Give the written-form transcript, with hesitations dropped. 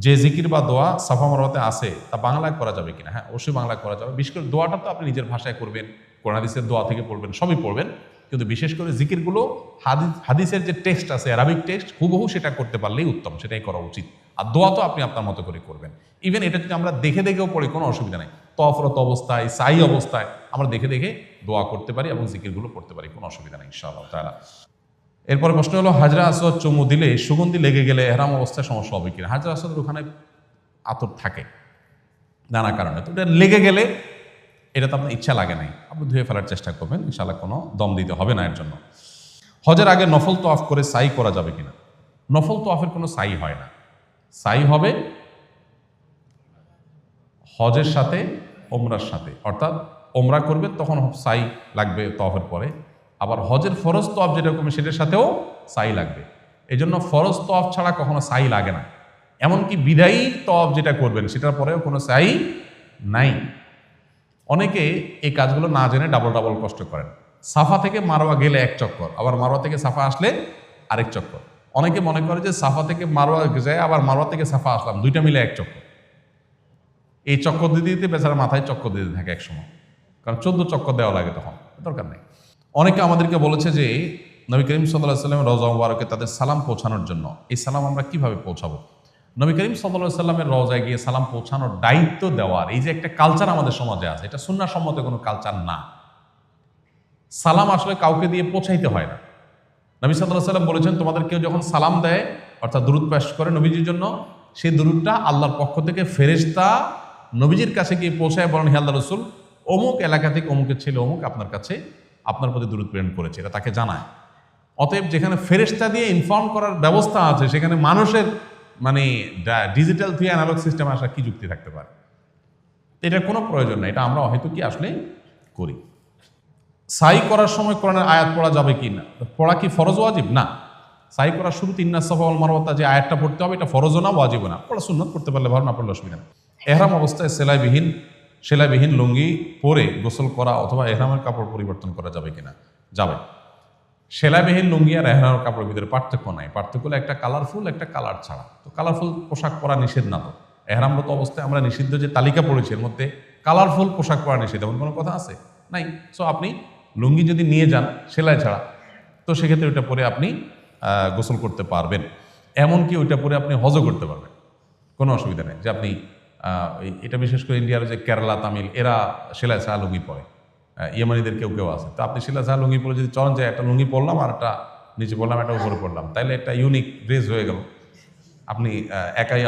যে জিকির বা দোয়া সাফা মারওয়াতে আছে তা বাংলায় করা যাবে কিনা? হ্যাঁ, অবশ্যই বাংলায় করা যাবে। বিশেষ করে দোয়াটা তো আপনি নিজের ভাষায় করবেন, কোরআন হাদিসের দোয়া থেকে পড়বেন, সবই পড়বেন। কিন্তু বিশেষ করে জিকিরগুলো হাদিসের যে টেক্সট আছে, অ্যারাবিক টেক্সট, হুবহু সেটা করতে পারলেই উত্তম, সেটাই করা উচিত। আর দোয়া তো আপনি আপনার মতো করে করবেন। ইভেন এটা যদি আমরা দেখে দেখেও পড়ি, কোনো অসুবিধা নেই। তফরত অবস্থায়, সাই অবস্থায় আমরা দেখে দেখে দোয়া করতে পারি এবং জিকিরগুলো পড়তে পারি, কোনো অসুবিধা নেই ইনশাআল্লাহ তাআলা। এরপরে প্রশ্ন হলো, হাজরা আসওয়াদ চুমু দিলে সুগন্ধি লেগে গেলে এহরাম অবস্থায় সমস্যা হবে কিনা? হাজরা আসওয়াদের ওখানে আতর থাকে নানা কারণে, তো এটা লেগে গেলে এটা তো আপনার ইচ্ছা লাগে নাই, আপনি ধুয়ে ফেলার চেষ্টা করবেন, ইনশাআল্লাহ কোনো দম দিতে হবে না এর জন্য। হজের আগে নফল তোয়াফ করে সাই করা যাবে কিনা? নফল তোয়াফের কোনো সাই হয় না। সাই হবে হজের সাথে ওমরার সাথে, অর্থাৎ ওমরা করবে তখন সাই লাগবে তোয়াফের পরে, আবার হজের ফরজ তোয়াফ যেটা করবে সেটার সাথেও সাই লাগবে। এই জন্য ফরজ তোয়াফ ছাড়া কখনো সাই লাগে না। এমনকি বিদায়ী তোয়াফ যেটা করবেন সেটার পরেও কোনো সাই নাই। অনেকে এই কাজগুলো না জেনে ডাবল ডাবল কষ্ট করেন। সাফা থেকে মারোয়া গেলে এক চক্কর, আবার মারোয়া থেকে সাফা আসলে আরেক চক্কর। অনেকে মনে করে যে সাফা থেকে মারোয়া যায়, আবার মারোয়া থেকে সাফা আসলাম, দুইটা মিলে এক চক্কর। এই চক্কর দিতে দিতে বেচারা মাথায় চক্কর দিতে থাকে এক সময়, কারণ 14 চক্কর দেওয়া লাগে, তখন দরকার নেই। অনেকে আমাদেরকে বলেছে যে নবী করিম সাল্লাল্লাহু আলাইহি ওয়াসাল্লামের রওজা মুবারকে তাদের সালাম পৌঁছানোর জন্য, এই সালাম আমরা কিভাবে পৌঁছাবো? নবী করিম সাল্লাল্লাহু আলাইহি ওয়াসাল্লামের রওজায় গিয়ে সালাম পৌঁছানোর দায়িত্ব দেওয়ার এই যে একটা কালচার আমাদের সমাজে আছে, এটা সুন্নাহ সম্মত কোনো কালচার না। সালাম আসলে কাউকে দিয়ে পৌঁছাইতে হয় না। নবী সাল্লাল্লাহু আলাইহি ওয়াসাল্লাম বলেছেন, তোমাদের কেউ যখন সালাম দেয় অর্থাৎ দুরূদ পেশ করে নবীজির জন্য, সেই দুরূদটা আল্লাহর পক্ষ থেকে ফেরেশতা নবীজির কাছে গিয়ে পৌঁছায় বলেন, হে আল্লাহর রাসূল, অমুক এলাকা থেকে অমুকের ছেলে অমুক আপনার কাছে আপনার প্রতি দুরূদ প্রেরণ করেছে, এটা তাকে জানায়। অতএব যেখানে ফেরেশতা দিয়ে ইনফর্ম করার ব্যবস্থা আছে, সেখানে মানুষের মানে ডিজিটাল থেকে অ্যানালগ সিস্টেমে আসা কি যুক্তি থাকতে পারে? এটার কোনো প্রয়োজন নেই, এটা আমরা হয়তো কি আসলে করি। সাই করার সময় কোরআনের আয়াত পড়া যাবে কি না? পড়া কি ফরজ ওয়াজিব? না। সাই করার শুরুতে ইন্নাস সাফা ওয়াল মারওয়াতা যে আয়াতটা পড়তে হবে, এটা ফরজও না, ওয়াজিবও না। পড়া সুন্নাত, পড়তে পারলে ভালো, না পড়লে অসুবিধা নেই। এহরাম অবস্থায় সেলাইবিহীন লুঙ্গি পরে গোসল করা অথবা এহরামের কাপড় পরিবর্তন করা যাবে কিনা? যাবে। সেলাইবিহীন লুঙ্গি আর এহরামের কাপড়ের ভিতরে পার্থক্য নাই। পার্থক্য হলো একটা কালারফুল, একটা কালার ছাড়া। তো কালারফুল পোশাক পরা নিষেধ না। তো এহরামরত অবস্থায় আমরা নিষিদ্ধ যে তালিকা পড়েছি এর মধ্যে কালারফুল পোশাক পরা নিষেধ, এমন কোনো কথা আছে? নাই। সো আপনি লুঙ্গি যদি নিয়ে যান সেলাই ছাড়া, তো সেক্ষেত্রে ওইটা পরে আপনি গোসল করতে পারবেন। এমনকি ওইটা পরে আপনি হজও করতে পারবেন, কোনো অসুবিধা নেই। যে আপনি এটা বিশেষ করে ইন্ডিয়ার যে কেরালা, তামিল, এরা সেলাই ছাড়া লুঙ্গি পরে, ইয়েমানিদের কেউ কেউ আছে। তো আপনি সেলাই ছাড়া লুঙ্গি পরে যদি চলেন, যে একটা লুঙ্গি পরলাম আর একটা নিচে পড়লাম, একটা উপরে পড়লাম, তাইলে একটা ইউনিক ড্রেস হয়ে গেল। আপনি একাই